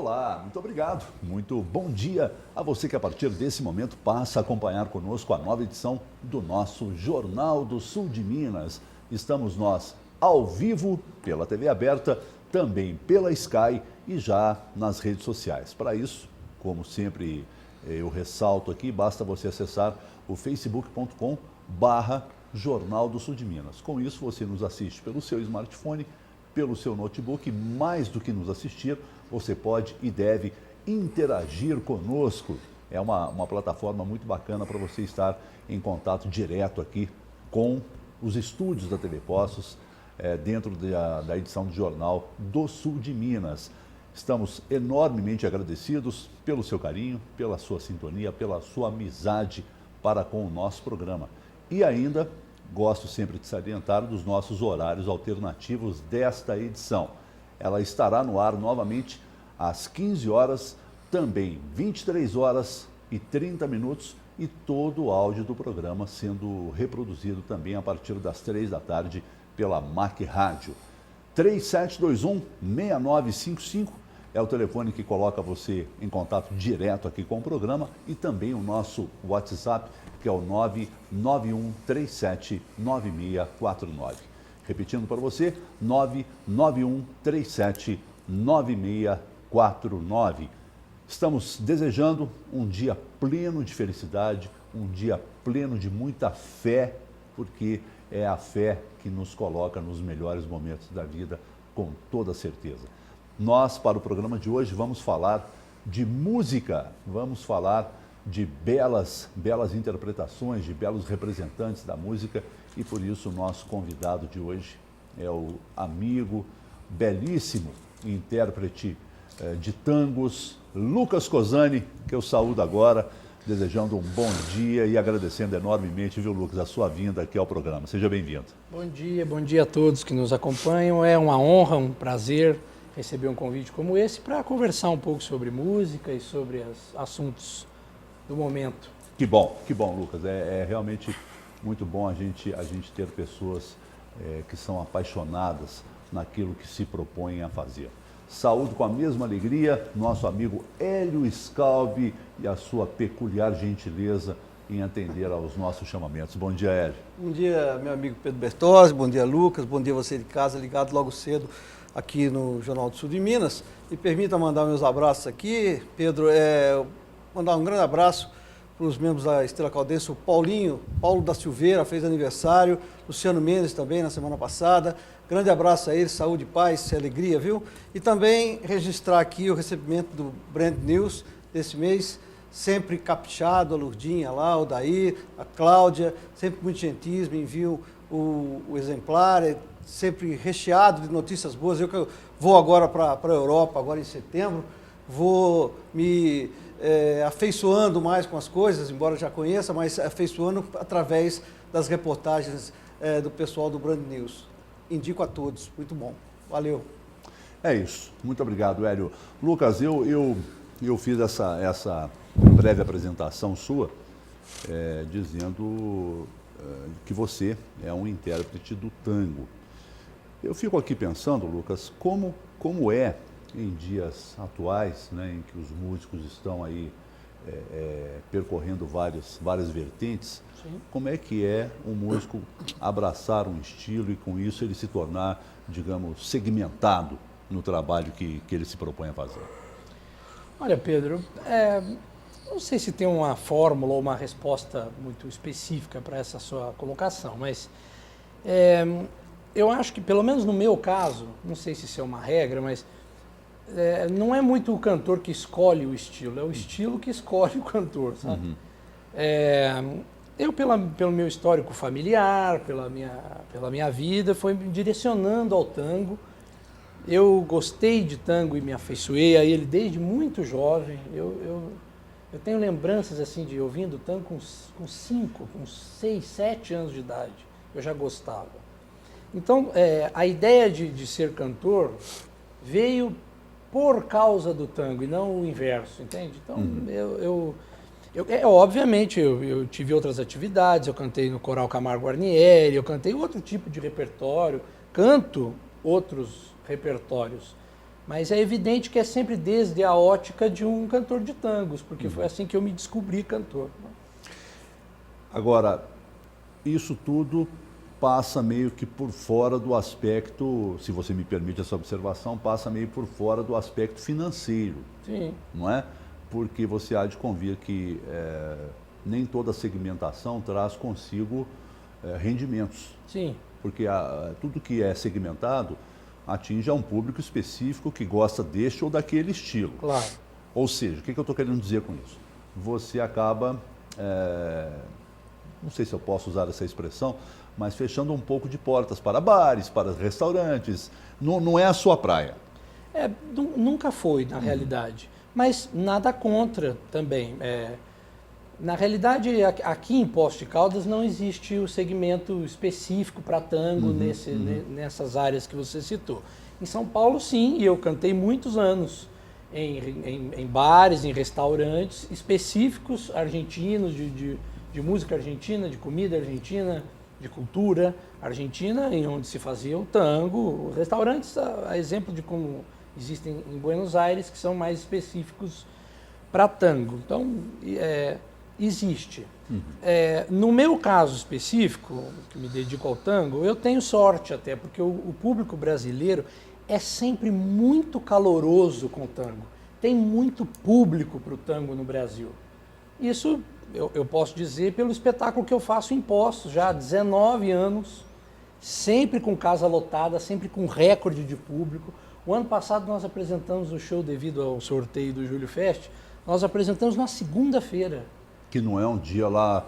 Olá, muito obrigado. Muito bom dia a você que a partir desse momento passa a acompanhar conosco a nova edição do nosso Jornal do Sul de Minas. Estamos nós ao vivo pela TV aberta, também pela Sky e já nas redes sociais. Para isso, como sempre eu ressalto aqui, basta você acessar o facebook.com/Jornal do Sul de Minas. Com isso você nos assiste pelo seu smartphone, pelo seu notebook, mais do que nos assistir, você pode e deve interagir conosco. É uma plataforma muito bacana para você estar em contato direto aqui com os estúdios da TV Poços, dentro da edição do Jornal do Sul de Minas. Estamos enormemente agradecidos pelo seu carinho, pela sua sintonia, pela sua amizade para com o nosso programa. E ainda gosto sempre de salientar dos nossos horários alternativos desta edição. Ela estará no ar novamente às 15 horas, também 23 horas e 30 minutos e todo o áudio do programa sendo reproduzido também a partir das 3 da tarde pela MAC Rádio. 3721-6955 é o telefone que coloca você em contato direto aqui com o programa e também o nosso WhatsApp, que é o 991379649. Repetindo para você, 991379649. Estamos desejando um dia pleno de felicidade, um dia pleno de muita fé, porque é a fé que nos coloca nos melhores momentos da vida, com toda certeza. Nós, para o programa de hoje, vamos falar de música, vamos falar de belas interpretações, de belos representantes da música, e por isso o nosso convidado de hoje é o amigo, belíssimo intérprete de tangos, Lucas Cozani, que eu saúdo agora, desejando um bom dia e agradecendo enormemente, viu, Lucas, a sua vinda aqui ao programa. Seja bem-vindo. Bom dia a todos que nos acompanham. É uma honra, um prazer receber um convite como esse para conversar um pouco sobre música e sobre os assuntos do momento. Que bom, Lucas. É realmente muito bom a gente ter pessoas que são apaixonadas naquilo que se propõem a fazer. Saúdo com a mesma alegria nosso amigo Hélio Scalvi e a sua peculiar gentileza em atender aos nossos chamamentos. Bom dia, Hélio. Bom dia, meu amigo Pedro Bertozzi, bom dia, Lucas, bom dia você de casa, ligado logo cedo aqui no Jornal do Sul de Minas. Me permita mandar meus abraços aqui, Pedro, mandar um grande abraço para os membros da Estrela Caldense, o Paulo da Silveira fez aniversário, Luciano Mendes também na semana passada. Grande abraço a eles, saúde, paz e alegria, viu? E também registrar aqui o recebimento do Brand News desse mês, sempre caprichado, a Lurdinha lá, o Daí, a Cláudia, sempre muito gentis, me enviam o exemplar, sempre recheado de notícias boas. Eu que vou agora para a Europa, agora em setembro, vou me afeiçoando mais com as coisas, embora já conheça, mas afeiçoando através das reportagens do pessoal do Brand News. Indico a todos, muito bom. Valeu. É isso, muito obrigado, Hélio. Lucas, eu fiz essa breve apresentação sua, dizendo que você é um intérprete do tango. Eu fico aqui pensando, Lucas, como é em dias atuais, né, em que os músicos estão aí percorrendo várias vertentes, sim, como é que é um músico abraçar um estilo e com isso ele se tornar, digamos, segmentado no trabalho que ele se propõe a fazer? Olha, Pedro, não sei se tem uma fórmula ou uma resposta muito específica para essa sua colocação, mas eu acho que, pelo menos no meu caso, não sei se isso é uma regra, mas não é muito o cantor que escolhe o estilo, é o estilo que escolhe o cantor, sabe? Uhum. Eu, pelo meu histórico familiar, pela minha vida, foi me direcionando ao tango. Eu gostei de tango e me afeiçoei a ele desde muito jovem. Eu tenho lembranças assim de ouvindo tango com 6, 7 anos de idade. Eu já gostava. Então, a ideia de ser cantor veio por causa do tango e não o inverso, entende? Então, obviamente, eu tive outras atividades, eu cantei no Coral Camargo Guarnieri, eu cantei outro tipo de repertório, canto outros repertórios, Mas é evidente que é sempre desde a ótica de um cantor de tangos, porque foi assim que eu me descobri cantor. Agora, isso tudo passa meio que por fora do aspecto, se você me permite essa observação, passa meio por fora do aspecto financeiro, Sim. não é? Porque você há de convir que nem toda segmentação traz consigo rendimentos. Sim. Porque tudo que é segmentado atinge a um público específico que gosta deste ou daquele estilo. Claro. Ou seja, o que eu estou querendo dizer com isso? Você acaba, não sei se eu posso usar essa expressão, mas fechando um pouco de portas para bares, para restaurantes. Não é a sua praia. Nunca foi, na realidade. Mas nada contra também. Na realidade, aqui em Poços de Caldas não existe o segmento específico para tango nessas áreas que você citou. Em São Paulo, sim, e eu cantei muitos anos em bares, em restaurantes específicos argentinos, de música argentina, de comida argentina, de cultura argentina, em onde se fazia o tango. Restaurantes, a exemplo de como existem em Buenos Aires, que são mais específicos para tango. Então, existe. No meu caso específico, que me dedico ao tango, eu tenho sorte até, porque o público brasileiro é sempre muito caloroso com o tango. Tem muito público para o tango no Brasil. Isso eu posso dizer pelo espetáculo que eu faço em Poços, já há 19 anos, sempre com casa lotada, sempre com recorde de público. O ano passado nós apresentamos o show devido ao sorteio do Júlio Fest, nós apresentamos na segunda-feira. Que não é um dia lá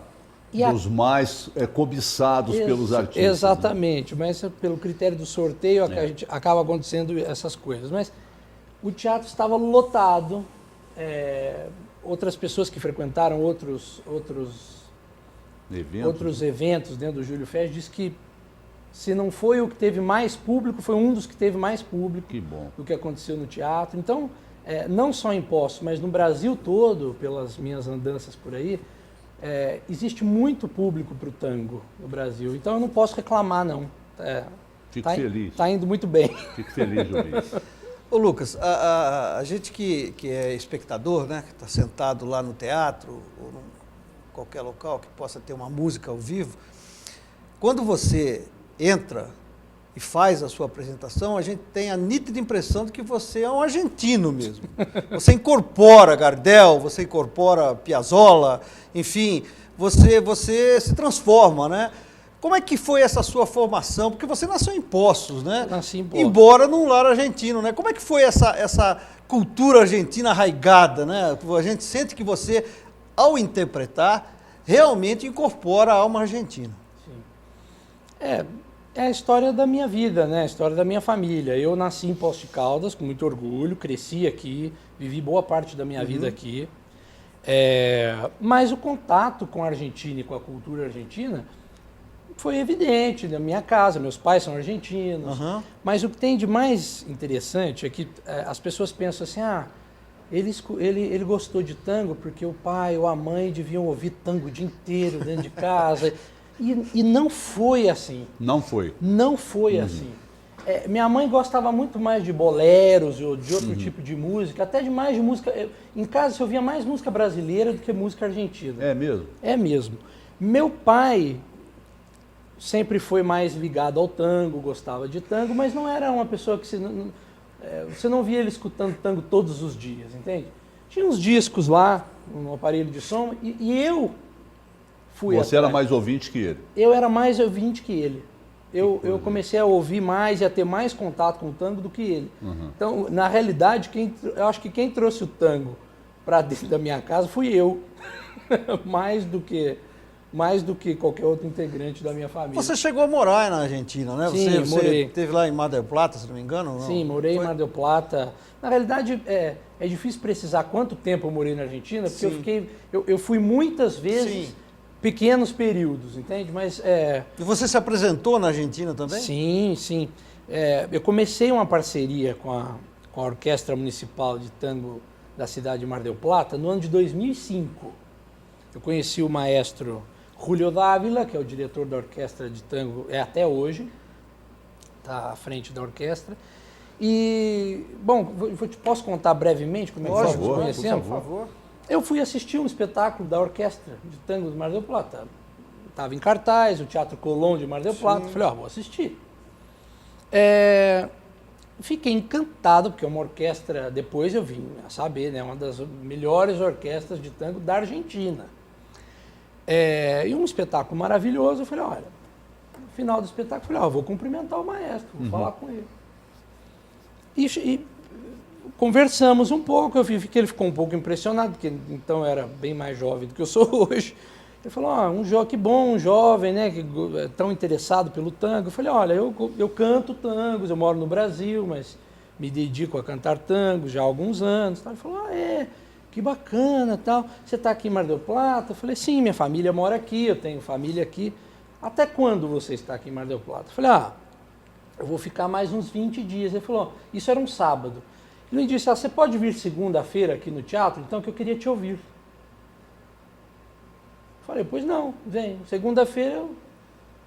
dos mais cobiçados pelos artistas. Exatamente, né? Mas pelo critério do sorteio a gente acaba acontecendo essas coisas. Mas o teatro estava lotado, outras pessoas que frequentaram outros eventos dentro do Júlio Fest disse que se não foi o que teve mais público, foi um dos que teve mais público do que aconteceu no teatro. Então, não só em Poços, mas no Brasil todo, pelas minhas andanças por aí, existe muito público para o tango no Brasil. Então eu não posso reclamar, não. Fico feliz. Está indo muito bem. Fico feliz de ouvir isso. Ô Lucas, a gente que é espectador, né, que está sentado lá no teatro ou em qualquer local que possa ter uma música ao vivo, quando você entra e faz a sua apresentação, a gente tem a nítida impressão de que você é um argentino mesmo. Você incorpora Gardel, você incorpora Piazzolla, enfim, você se transforma, né? Como é que foi essa sua formação? Porque você nasceu em Poços, né? Nasci em Poços. Embora num lar argentino, né? Como é que foi essa cultura argentina arraigada, né? A gente sente que você, ao interpretar, realmente incorpora a alma argentina. Sim. É a história da minha vida, né? A história da minha família. Eu nasci em Poços de Caldas, com muito orgulho, cresci aqui, vivi boa parte da minha vida aqui. Mas o contato com a Argentina e com a cultura argentina foi evidente na minha casa. Meus pais são argentinos. Mas o que tem de mais interessante é que as pessoas pensam assim, ele gostou de tango porque o pai ou a mãe deviam ouvir tango o dia inteiro dentro de casa. E não foi assim. Não foi? Não foi assim. Minha mãe gostava muito mais de boleros ou de outro tipo de música, até de mais de música... Em casa eu ouvia mais música brasileira do que música argentina. É mesmo? É mesmo. Meu pai sempre foi mais ligado ao tango, gostava de tango, mas não era uma pessoa que você não via ele escutando tango todos os dias, entende? Tinha uns discos lá, no aparelho de som, e eu fui Você era mais ouvinte que ele? Eu era mais ouvinte que ele. Eu comecei a ouvir mais e a ter mais contato com o tango do que ele. Então, na realidade, eu acho que quem trouxe o tango para dentro da minha casa fui eu, mais do que qualquer outro integrante da minha família. Você chegou a morar na Argentina, né? Sim, você esteve lá em Mar del Plata, se não me engano? Não? Sim, morei em Mar del Plata. Na realidade, é difícil precisar quanto tempo eu morei na Argentina, porque eu fui muitas vezes... Sim. Pequenos períodos, entende? Mas E você se apresentou na Argentina também? Sim, sim. Eu comecei uma parceria com a Orquestra Municipal de Tango da cidade de Mar del Plata no ano de 2005. Eu conheci o maestro Julio Dávila, que é o diretor da Orquestra de Tango, até hoje, está à frente da orquestra. E, bom, posso contar brevemente como é que nós nos favor, conhecemos? Por favor. Eu fui assistir um espetáculo da Orquestra de Tango do Mar del Plata. Estava em cartaz, o Teatro Colón de Mar del Plata. Falei, vou assistir. Fiquei encantado, porque é uma orquestra, depois eu vim a saber, né, uma das melhores orquestras de tango da Argentina. E um espetáculo maravilhoso. Eu falei, olha, no final do espetáculo, eu falei, vou cumprimentar o maestro, vou falar com ele. E conversamos um pouco, eu vi que ele ficou um pouco impressionado, porque então era bem mais jovem do que eu sou hoje. Ele falou, que bom, um jovem, né, que é tão interessado pelo tango. Eu falei, olha, eu canto tangos, eu moro no Brasil, mas me dedico a cantar tangos já há alguns anos. Ele falou, que bacana, tal. Você está aqui em Mar del Plata? Eu falei, sim, minha família mora aqui, eu tenho família aqui. Até quando você está aqui em Mar del Plata? Eu falei, eu vou ficar mais uns 20 dias. Ele falou, isso era um sábado. Ele me disse, você pode vir segunda-feira aqui no teatro? Então, que eu queria te ouvir. Falei, pois não, vem. Segunda-feira eu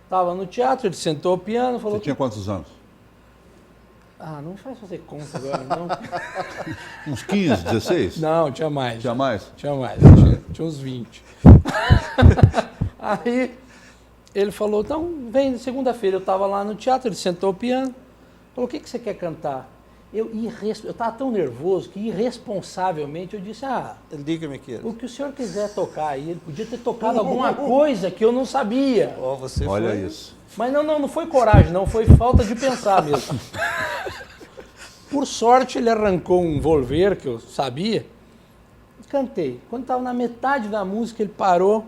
estava no teatro, ele sentou ao piano, falou... Você tinha quantos anos? Não me faz fazer conta agora, não. Uns 15, 16? Não, tinha mais. Tinha mais? Tinha mais, tinha uns 20. Aí ele falou, então vem, segunda-feira eu estava lá no teatro, ele sentou ao piano, falou, o que você quer cantar? Eu estava tão nervoso que irresponsavelmente eu disse, Diga-me que o que o senhor quiser tocar aí, ele podia ter tocado alguma coisa que eu não sabia. Olha isso. Mas não foi coragem, não, foi falta de pensar mesmo. Por sorte ele arrancou um volver que eu sabia e cantei. Quando estava na metade da música ele parou,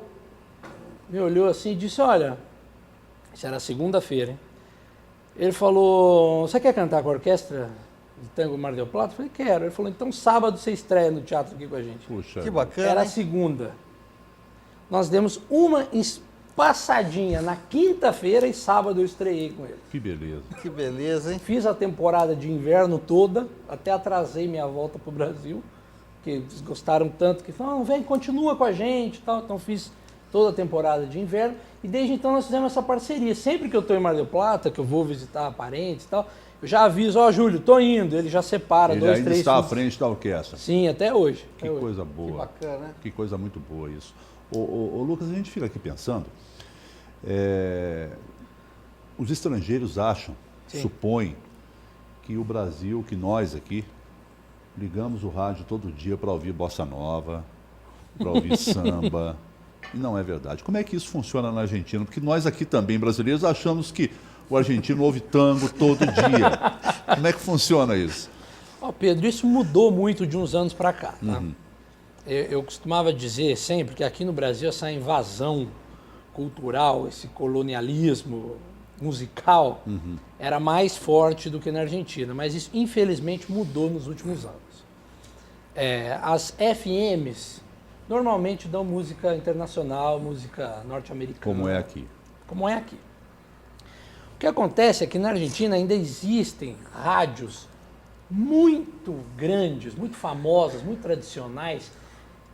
me olhou assim e disse, olha, isso era segunda-feira, hein? Ele falou, você quer cantar com a orquestra de Tango Mar del Plata? Eu falei, quero. Ele falou, então sábado você estreia no teatro aqui com a gente. Puxa. Que bacana. Era a hein? segunda. Nós demos uma passadinha na quinta-feira e sábado eu estreiei com ele. Que beleza. Que beleza, hein? Fiz a temporada de inverno toda, até atrasei minha volta para o Brasil, porque eles gostaram tanto que falaram, vem, continua com a gente e tal. Então fiz toda a temporada de inverno e desde então nós fizemos essa parceria. Sempre que eu estou em Mar del Plata, que eu vou visitar parentes e tal, eu já aviso, Júlio, tô indo. Ele já separa Ele 2, ainda 3 está à fins. frente da orquestra. Sim, até hoje. Que até hoje. coisa boa. Que bacana, né? Que coisa muito boa isso. Ô, Lucas, a gente fica aqui pensando, os estrangeiros acham, Sim. supõem, que o Brasil, que nós aqui, ligamos o rádio todo dia para ouvir bossa nova, para ouvir samba. E não é verdade. Como é que isso funciona na Argentina? Porque nós aqui também, brasileiros, achamos que o argentino ouve tango todo dia. Como é que funciona isso? Pedro, isso mudou muito de uns anos para cá. Tá? Eu costumava dizer sempre que aqui no Brasil essa invasão cultural, esse colonialismo musical era mais forte do que na Argentina, mas isso infelizmente mudou nos últimos anos. As FMs normalmente dão música internacional, música norte-americana. Como é aqui? Como é aqui. O que acontece é que na Argentina ainda existem rádios muito grandes, muito famosas, muito tradicionais,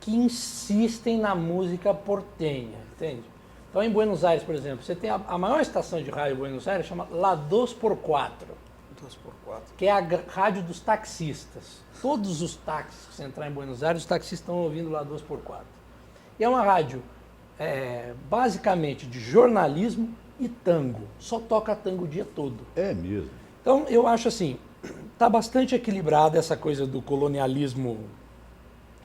que insistem na música portenha, entende? Então, em Buenos Aires, por exemplo, você tem a maior estação de rádio de Buenos Aires, chama La 2x4, 2x4. que é a rádio dos taxistas. Todos os táxis que você entrar em Buenos Aires, os taxistas estão ouvindo La 2x4. E é uma rádio basicamente de jornalismo e tango. Só toca tango o dia todo. É mesmo. Então, eu acho assim, está bastante equilibrada essa coisa do colonialismo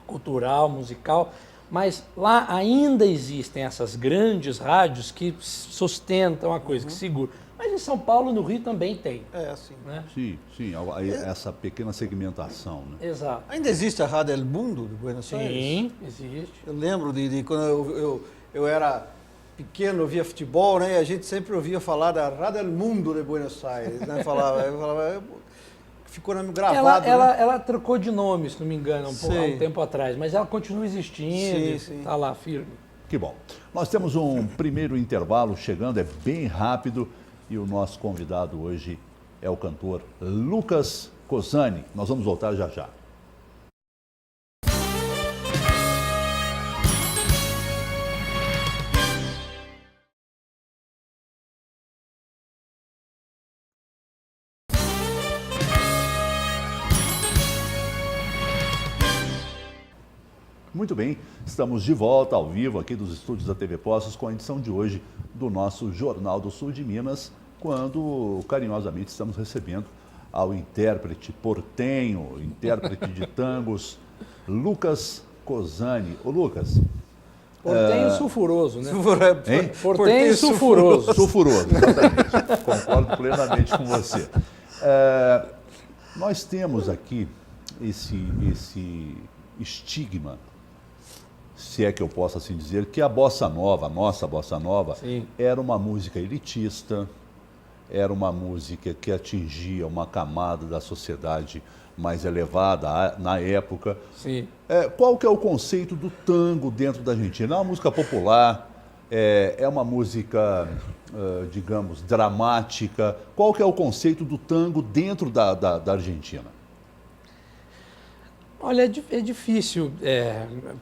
cultural, musical, mas lá ainda existem essas grandes rádios que sustentam a coisa, que seguram. Mas em São Paulo e no Rio também tem. Sim. Né? Sim, essa pequena segmentação, né? Exato. Ainda existe a Rádio El Mundo de Buenos Aires? Sim, existe. Eu lembro de quando eu era pequeno, ouvia futebol, né? E a gente sempre ouvia falar da Rádio El Mundo de Buenos Aires, né? Ficou gravado. Ela trocou de nome, se não me engano, há um tempo atrás, mas ela continua existindo, está lá firme. Que bom. Nós temos um primeiro intervalo chegando, é bem rápido, e o nosso convidado hoje é o cantor Lucas Cozzani. Nós vamos voltar já já. Muito bem, estamos de volta ao vivo aqui dos estúdios da TV Poços com a edição de hoje do nosso Jornal do Sul de Minas, quando carinhosamente estamos recebendo ao intérprete portenho, intérprete de tangos, Lucas Cosani. Ô Lucas... Portenho sulfuroso, né? Hein? Portenho sulfuroso. Sulfuroso, exatamente. Concordo plenamente com você. Nós temos aqui esse estigma, se é que eu posso assim dizer, que a bossa nova, a nossa bossa nova, Sim. era uma música elitista, era uma música que atingia uma camada da sociedade mais elevada na época. Sim. Qual que é o conceito do tango dentro da Argentina? É uma música popular, é uma música, digamos, dramática. Qual que é o conceito do tango dentro da Argentina? Olha, é difícil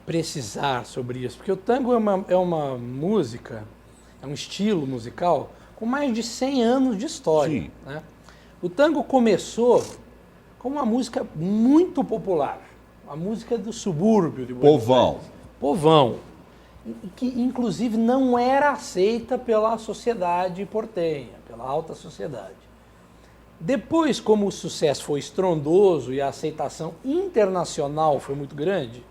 precisar sobre isso, porque o tango é uma música, é um estilo musical com mais de 100 anos de história. Sim. Né? O tango começou como uma música muito popular, a música do subúrbio de Buenos Povão. Aires. Povão. Que inclusive não era aceita pela sociedade portenha, pela alta sociedade. Depois, como o sucesso foi estrondoso e a aceitação internacional foi muito grande,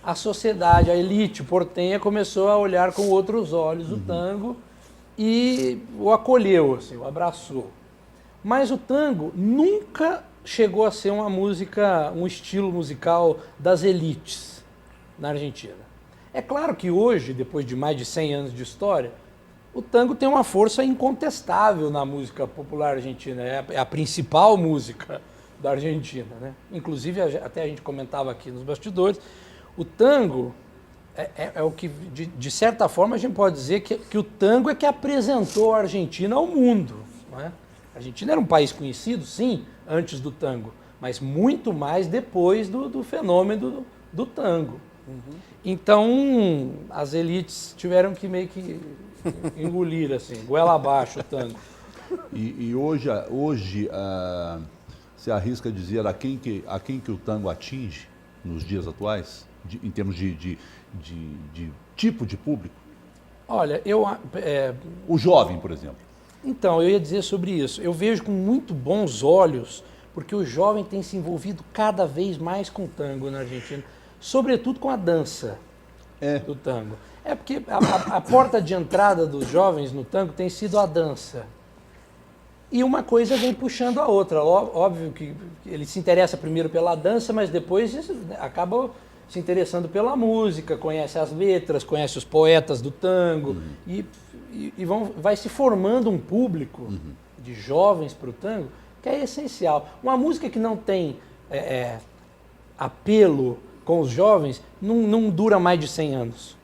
a sociedade, a elite portenha começou a olhar com outros olhos o tango e o acolheu, assim, o abraçou. Mas o tango nunca chegou a ser uma música, um estilo musical das elites na Argentina. É claro que hoje, depois de mais de 100 anos de história, o tango tem uma força incontestável na música popular argentina, é a principal música da Argentina, né? Inclusive, até a gente comentava aqui nos bastidores, o tango é o que, de certa forma, a gente pode dizer que o tango é que apresentou a Argentina ao mundo, não é? A Argentina era um país conhecido, sim, antes do tango, mas muito mais depois do fenômeno do tango. Uhum. Então, as elites tiveram que meio que engolir, assim, goela abaixo o tango. E hoje você arrisca dizer a quem que o tango atinge nos dias atuais, em termos de tipo de público? Olha, o jovem, por exemplo. Então, eu ia dizer sobre isso. Eu vejo com muito bons olhos, porque o jovem tem se envolvido cada vez mais com o tango na Argentina, sobretudo com a dança do tango. É porque a porta de entrada dos jovens no tango tem sido a dança. E uma coisa vem puxando a outra. Óbvio que ele se interessa primeiro pela dança, mas depois acaba se interessando pela música, conhece as letras, conhece os poetas do tango, e vai se formando um público de jovens para o tango que é essencial. Uma música que não tem apelo com os jovens não dura mais de 100 anos.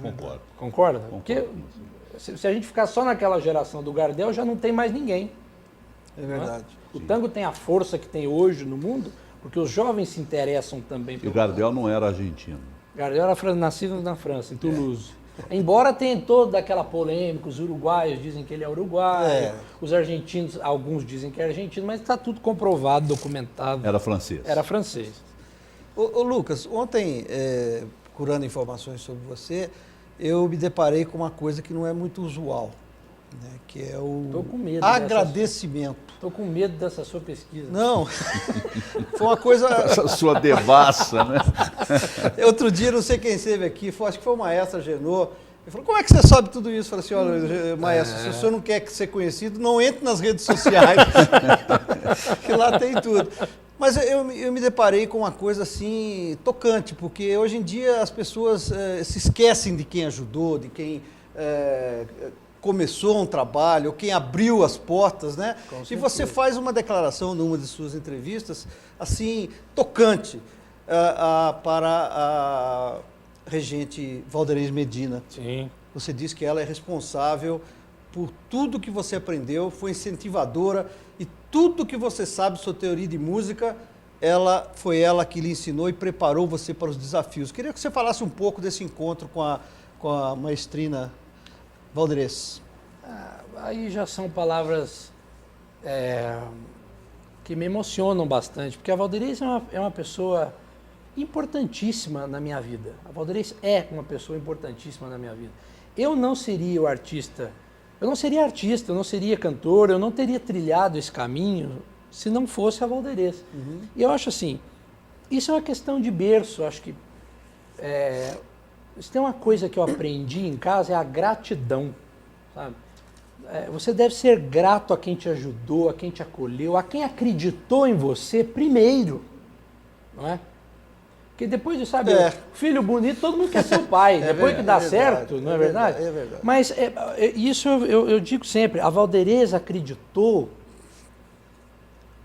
Concordo. Concorda? Concordo. Porque se a gente ficar só naquela geração do Gardel, já não tem mais ninguém. É verdade. O tango tem a força que tem hoje no mundo, porque os jovens se interessam também E pelo Gardel não era argentino. Gardel era nascido na França, em Toulouse. Embora tenha toda aquela polêmica, os uruguaios dizem que ele é uruguaio, os argentinos, alguns dizem que é argentino, mas está tudo comprovado, documentado. Era francês. Era francês. Ô Lucas, ontem, procurando informações sobre você, eu me deparei com uma coisa que não é muito usual, né, que é o Tô com medo agradecimento. Estou com medo dessa sua pesquisa. Não, foi uma coisa... Essa sua devassa, né? Outro dia, não sei quem esteve aqui, acho que foi o maestro Agenor, ele falou, como é que você sabe tudo isso? Eu falei assim, olha, maestro, se o senhor não quer ser conhecido, não entre nas redes sociais, que lá tem tudo. Mas eu me deparei com uma coisa assim, tocante, porque hoje em dia as pessoas se esquecem de quem ajudou, de quem começou um trabalho, ou quem abriu as portas, né? E você faz uma declaração numa de suas entrevistas, assim, tocante, para a regente Valderez Medina. Sim. Você diz que ela é responsável por tudo que você aprendeu, foi incentivadora, e tudo que você sabe sobre teoria de música, foi ela que lhe ensinou e preparou você para os desafios. Queria que você falasse um pouco desse encontro com a maestrina Valderez. Aí já são palavras que me emocionam bastante, porque a Valderez é uma pessoa importantíssima na minha vida. A Valderez é uma pessoa importantíssima na minha vida. Eu não seria o artista, eu não seria artista, eu não seria cantor, eu não teria trilhado esse caminho se não fosse a Valderez. E eu acho assim, isso é uma questão de berço, acho que se tem uma coisa que eu aprendi em casa é a gratidão, sabe? Você deve ser grato a quem te ajudou, a quem te acolheu, a quem acreditou em você primeiro, não é? Porque depois de, sabe, filho bonito, todo mundo quer ser o pai, depois que dá certo, não é verdade? É verdade. Mas isso eu digo sempre, a Valderez acreditou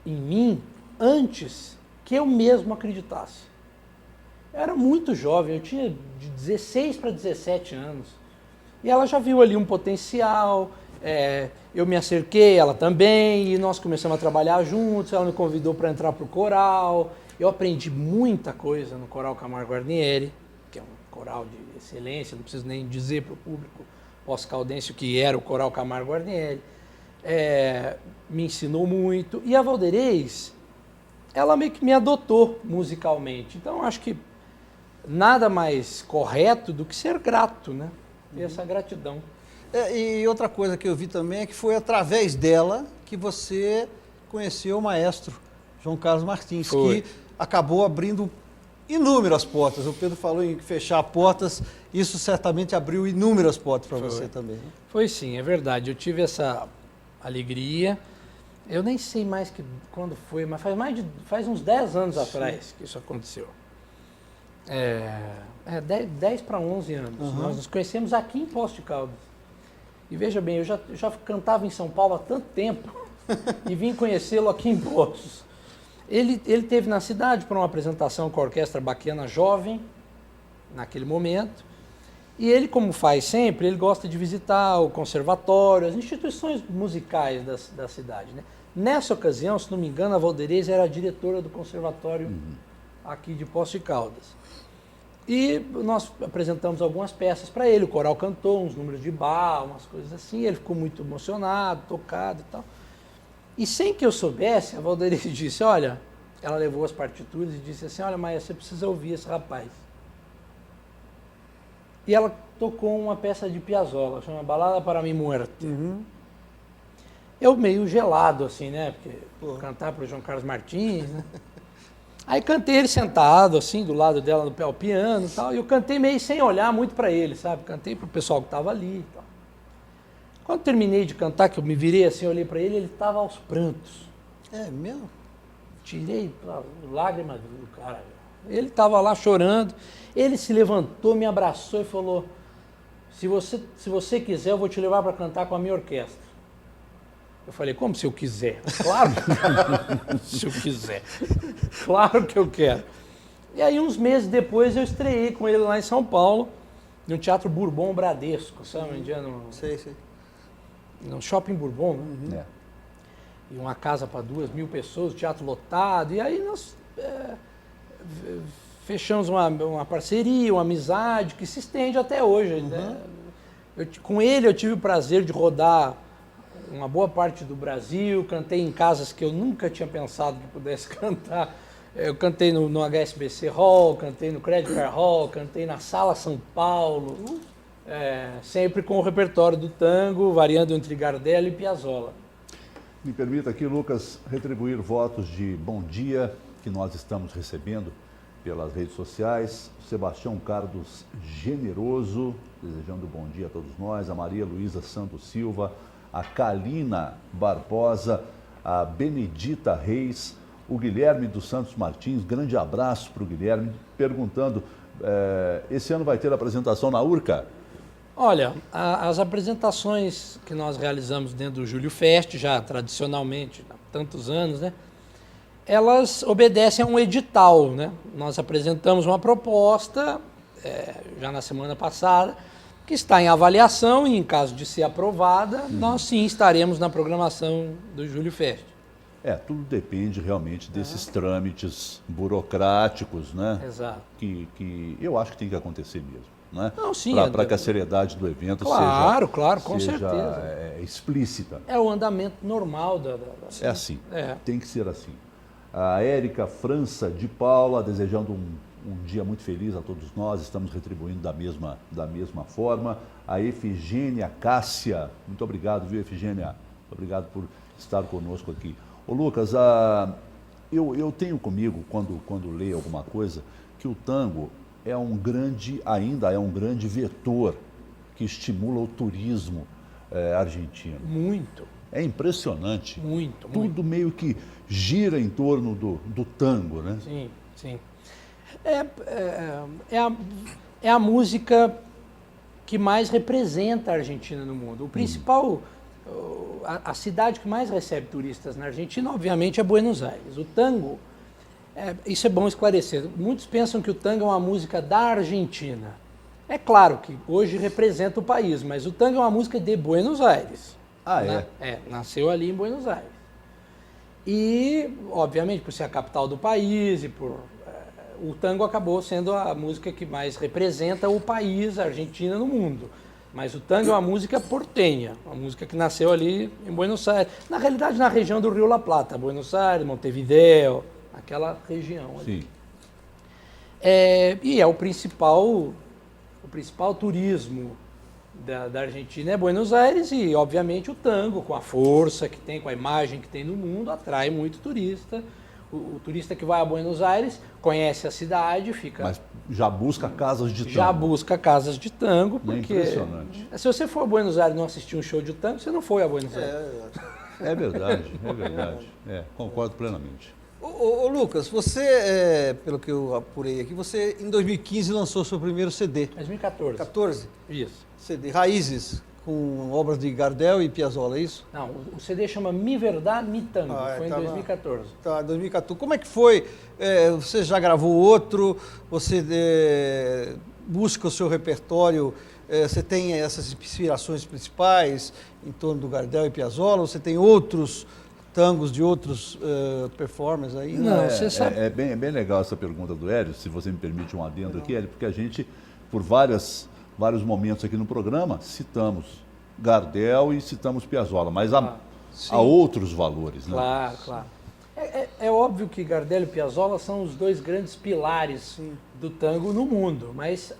em mim antes que eu mesmo acreditasse. Eu era muito jovem, eu tinha de 16 para 17 anos. E ela já viu ali um potencial, eu me acerquei, ela também, e nós começamos a trabalhar juntos, ela me convidou para entrar para o coral. Eu aprendi muita coisa no Coral Camargo Guarnieri, que é um coral de excelência, não preciso nem dizer para o público pós-caldense o que era o Coral Camargo Guarnieri. Me ensinou muito. E a Valderez, ela meio que me adotou musicalmente. Então, acho que nada mais correto do que ser grato, né? Ter essa gratidão. E outra coisa que eu vi também é que foi através dela que você conheceu o maestro João Carlos Martins, que acabou abrindo inúmeras portas. O Pedro falou em fechar portas, isso certamente abriu inúmeras portas para você também. Né? Foi sim, é verdade. Eu tive essa alegria. Eu nem sei mais quando foi, mas faz uns 10 anos atrás que isso aconteceu. 10 para 11 anos. Nós nos conhecemos aqui em Poços de Caldas. E veja bem, eu já cantava em São Paulo há tanto tempo e vim conhecê-lo aqui em Poços. Ele esteve na cidade para uma apresentação com a Orquestra Baquiana Jovem, naquele momento. E ele, como faz sempre, ele gosta de visitar o conservatório, as instituições musicais da cidade. Né? Nessa ocasião, se não me engano, a Valderez era a diretora do conservatório aqui de Poços de Caldas. E nós apresentamos algumas peças para ele, o coral cantou uns números de bar, umas coisas assim, ele ficou muito emocionado, tocado e tal. E sem que eu soubesse, a Valderez disse, olha, ela levou as partituras e disse assim, olha, Maia, você precisa ouvir esse rapaz. E ela tocou uma peça de Piazzolla, chama Balada para mi muerte. Eu meio gelado, assim, né, porque cantar para o João Carlos Martins, né. Aí cantei ele sentado, assim, do lado dela no pé ao piano e tal, e eu cantei meio sem olhar muito para ele, sabe, cantei para o pessoal que estava ali e tal. Quando terminei de cantar, que eu me virei assim, olhei para ele, ele estava aos prantos. É mesmo? Tirei lágrimas do cara. Ele estava lá chorando, ele se levantou, me abraçou e falou, se você quiser, eu vou te levar para cantar com a minha orquestra. Eu falei, como se eu quiser? Claro, se eu quiser. Claro que eu quero. E aí, uns meses depois, eu estreiei com ele lá em São Paulo, no Teatro Bourbon Bradesco, sabe? Sei. No Shopping Bourbon, né? E uma casa para 2.000 pessoas, teatro lotado. E aí nós fechamos uma parceria, uma amizade que se estende até hoje. Né? Com ele eu tive o prazer de rodar uma boa parte do Brasil, cantei em casas que eu nunca tinha pensado que pudesse cantar. Eu cantei no HSBC Hall, cantei no Credit Card Hall, cantei na Sala São Paulo, sempre com o repertório do tango, variando entre Gardel e Piazzolla. Me permita aqui, Lucas, retribuir votos de bom dia que nós estamos recebendo pelas redes sociais. Sebastião Carlos Generoso, desejando bom dia a todos nós. A Maria Luísa Santos Silva, a Kalina Barbosa, a Benedita Reis, o Guilherme dos Santos Martins, grande abraço para o Guilherme, perguntando, esse ano vai ter apresentação na Urca? Olha, as apresentações que nós realizamos dentro do Júlio Fest, já tradicionalmente, há tantos anos, né? Elas obedecem a um edital, né? Nós apresentamos uma proposta, já na semana passada, que está em avaliação e, em caso de ser aprovada, nós sim estaremos na programação do Júlio Fest. Tudo depende realmente desses trâmites burocráticos, né? Exato. Que eu acho que tem que acontecer mesmo, né? Não, sim. Para que a seriedade do evento claro, com seja certeza. Explícita. É o andamento normal da É assim, tem que ser assim. A Érica França de Paula, desejando um um dia muito feliz a todos nós, estamos retribuindo da mesma forma. A Efigênia Cássia, muito obrigado, viu, Efigênia? Obrigado por estar conosco aqui. Ô Lucas, eu tenho comigo, quando leio alguma coisa, que o tango ainda é um grande vetor que estimula o turismo argentino. Muito. É impressionante. Muito. Tudo meio que gira em torno do tango, né? Sim, sim. É a música que mais representa a Argentina no mundo. O principal, a cidade que mais recebe turistas na Argentina, obviamente, é Buenos Aires. O tango, isso é bom esclarecer. Muitos pensam que o tango é uma música da Argentina. É claro que hoje representa o país, mas o tango é uma música de Buenos Aires. Ah, né? Nasceu ali em Buenos Aires. E, obviamente, por ser a capital do país e o tango acabou sendo a música que mais representa o país, a Argentina, no mundo. Mas o tango é uma música portenha, uma música que nasceu ali em Buenos Aires. Na realidade, na região do Rio La Plata, Buenos Aires, Montevideo, aquela região ali. Sim. E é o principal turismo da Argentina é Buenos Aires e, obviamente, o tango, com a força que tem, com a imagem que tem no mundo, atrai muito turista. O turista que vai a Buenos Aires conhece a cidade, fica... Mas já busca casas de tango. Já busca casas de tango, porque... É impressionante. Se você for a Buenos Aires e não assistir um show de tango, você não foi a Buenos Aires. É verdade, é verdade. Concordo plenamente. Ô, Lucas, você, pelo que eu apurei aqui, você em 2015 lançou seu primeiro CD. 2014. 14? Isso. CD Raízes, com obras de Gardel e Piazzolla, é isso? Não, o CD chama Mi Verdad, Mi Tango, foi em 2014. Tá, 2014. Como é que foi? Você já gravou outro? Você busca o seu repertório? Você tem essas inspirações principais em torno do Gardel e Piazzolla? Você tem outros tangos de outros performers aí? Não, você sabe. É bem legal essa pergunta do Hélio, se você me permite um adendo aqui, Hélio, porque a gente, por vários momentos aqui no programa, citamos Gardel e citamos Piazzolla, mas há outros valores, né? Claro, claro. É óbvio que Gardel e Piazzolla são os dois grandes pilares do tango no mundo, mas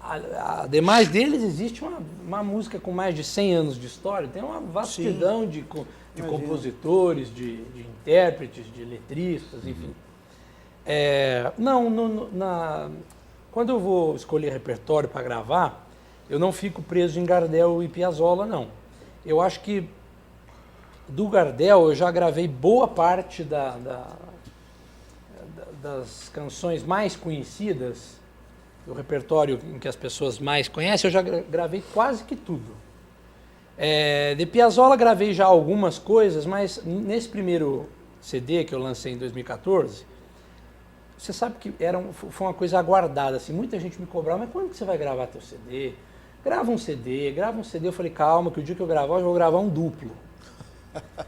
ademais deles existe uma música com mais de 100 anos de história, tem uma vastidão de compositores, de intérpretes, de letristas, enfim. Quando eu vou escolher repertório para gravar, eu não fico preso em Gardel e Piazzolla, não. Eu acho que do Gardel eu já gravei boa parte das canções mais conhecidas, do repertório em que as pessoas mais conhecem, eu já gravei quase que tudo. De Piazzolla gravei já algumas coisas, mas nesse primeiro CD que eu lancei em 2014, você sabe que foi uma coisa aguardada, assim, muita gente me cobrava, mas quando que você vai gravar teu CD? Grava um CD. Eu falei, calma, que o dia que eu gravar, eu vou gravar um duplo.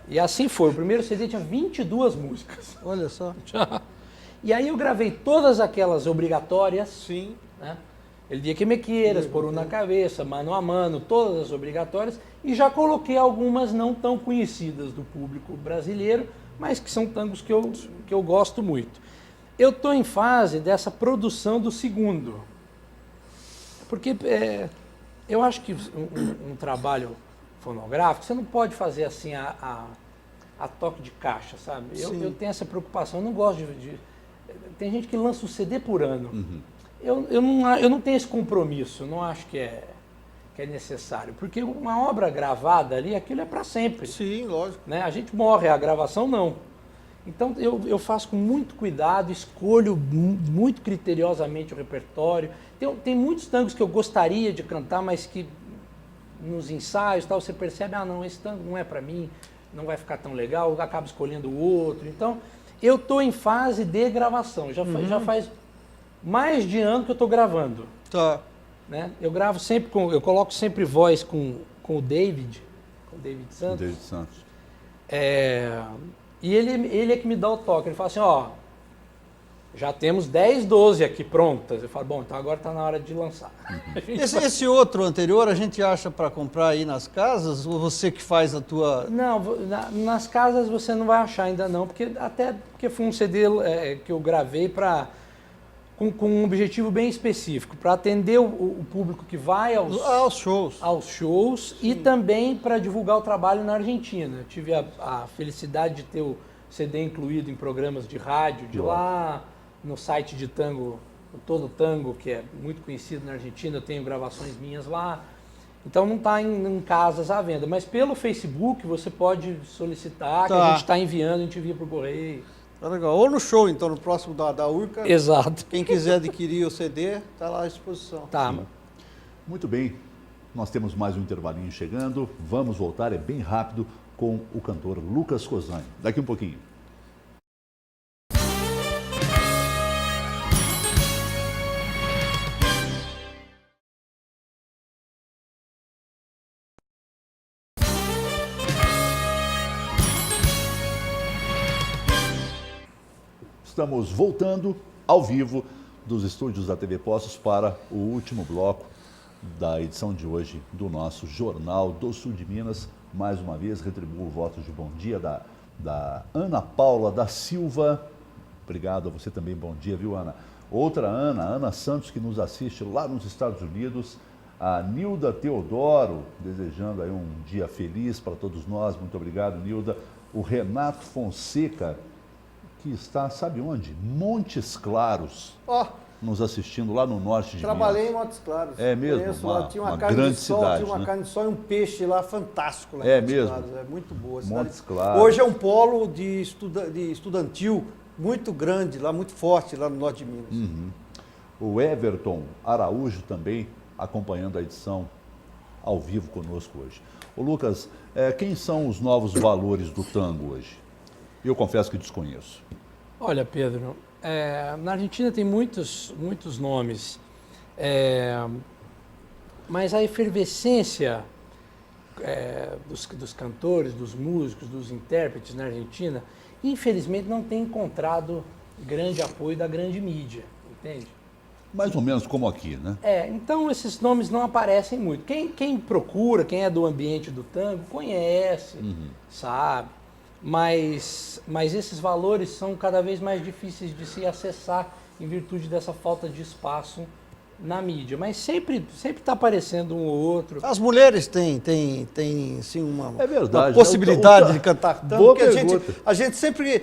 E assim foi, o primeiro CD tinha 22 músicas. Olha só. E aí eu gravei todas aquelas obrigatórias. Sim. Né? El Dia Que Me Quieras, Por Una Cabeça, Mano a Mano, todas as obrigatórias. E já coloquei algumas não tão conhecidas do público brasileiro, mas que são tangos que eu gosto muito. Eu estou em fase dessa produção do segundo. Porque eu acho que um trabalho fonográfico, você não pode fazer assim a toque de caixa, sabe? Eu tenho essa preocupação, eu não gosto de... Tem gente que lança um CD por ano. Uhum. Eu não tenho esse compromisso, eu não acho que é necessário. Porque uma obra gravada ali, aquilo é para sempre. Sim, lógico. Né? A gente morre, a gravação não. Então eu faço com muito cuidado, escolho muito criteriosamente o repertório. Tem muitos tangos que eu gostaria de cantar, mas que nos ensaios tal, você percebe, não, esse tango não é para mim, não vai ficar tão legal, eu acabo escolhendo o outro. Então, eu estou em fase de gravação, já faz mais de ano que eu estou gravando. Tá. Né? Eu gravo sempre eu coloco sempre voz com o David Santos. David Santos. E ele é que me dá o toque, ele fala assim, já temos 10, 12 aqui prontas. Eu falo, bom, então agora está na hora de lançar. Esse outro anterior a gente acha para comprar aí nas casas, ou você que faz a tua... Não, nas casas você não vai achar ainda não, porque foi um CD que eu gravei com um objetivo bem específico, para atender o público que vai aos shows e também para divulgar o trabalho na Argentina. Eu tive a felicidade de ter o CD incluído em programas de rádio de lá, no site de tango, o Todo Tango, que é muito conhecido na Argentina, eu tenho gravações minhas lá. Então não está em casas à venda, mas pelo Facebook você pode solicitar, que a gente está enviando, a gente envia por correio. Tá legal. Ou no show, então, no próximo da Urca. Exato. Quem quiser adquirir o CD, está lá à disposição. Tá. Muito bem, nós temos mais um intervalinho chegando. Vamos voltar, é bem rápido, com o cantor Lucas Cozzani. Daqui um pouquinho. Estamos voltando ao vivo dos estúdios da TV Poços para o último bloco da edição de hoje do nosso Jornal do Sul de Minas. Mais uma vez, retribuo o voto de bom dia da Ana Paula da Silva. Obrigado a você também, bom dia, viu, Ana? Outra Ana Santos, que nos assiste lá nos Estados Unidos. A Nilda Teodoro, desejando aí um dia feliz para todos nós. Muito obrigado, Nilda. O Renato Fonseca, que está, sabe onde? Montes Claros, nos assistindo lá no norte de Trabalhei Minas. em Montes Claros. É mesmo? Conheço lá, tinha uma grande carne de sol, cidade, tinha uma né? carne de sol e um peixe lá fantástico. Lá em É Montes mesmo? Claros. É muito boa a Montes cidade. Claros. Hoje é um polo de estudantil muito grande, lá muito forte, lá no norte de Minas. O Everton Araújo também acompanhando a edição ao vivo conosco hoje. Ô Lucas, quem são os novos valores do tango hoje? Eu confesso que desconheço. Olha, Pedro, na Argentina tem muitos nomes, mas a efervescência dos cantores, dos músicos, dos intérpretes na Argentina, infelizmente não tem encontrado grande apoio da grande mídia, entende? Mais ou menos como aqui, né? Então esses nomes não aparecem muito. Quem procura, quem é do ambiente do tango, conhece, sabe? Mas esses valores são cada vez mais difíceis de se acessar em virtude dessa falta de espaço na mídia. Mas sempre está aparecendo um ou outro. As mulheres têm sim, uma verdade, possibilidade né? de cantar tango. Boa Porque pergunta. a gente sempre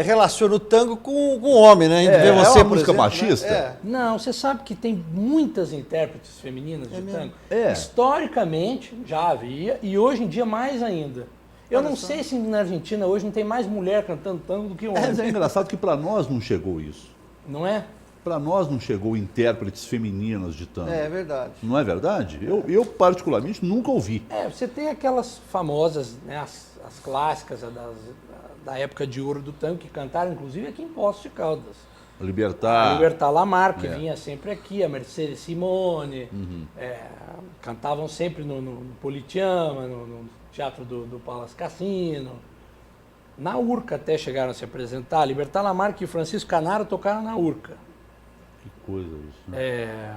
relaciona o tango com o homem, né? A gente vê Uma você, por música exemplo, machista? Né? Não, você sabe que tem muitas intérpretes femininas de tango. É. Historicamente já havia e hoje em dia mais ainda. Eu não sei se na Argentina hoje não tem mais mulher cantando tango do que homem. Mas é engraçado que para nós não chegou isso. Não é? Para nós não chegou intérpretes femininas de tango. É verdade. Não é verdade? Eu particularmente nunca ouvi. Você tem aquelas famosas, né, as clássicas da época de ouro do tango, que cantaram inclusive aqui em Poços de Caldas. Libertar. A Libertar Lamar, que vinha sempre aqui, a Mercedes Simone, cantavam sempre no Politeama, no Teatro do Palace Cassino. Na Urca até chegaram a se apresentar. Libertar Lamar e Francisco Canaro tocaram na Urca. Que coisa isso. Né?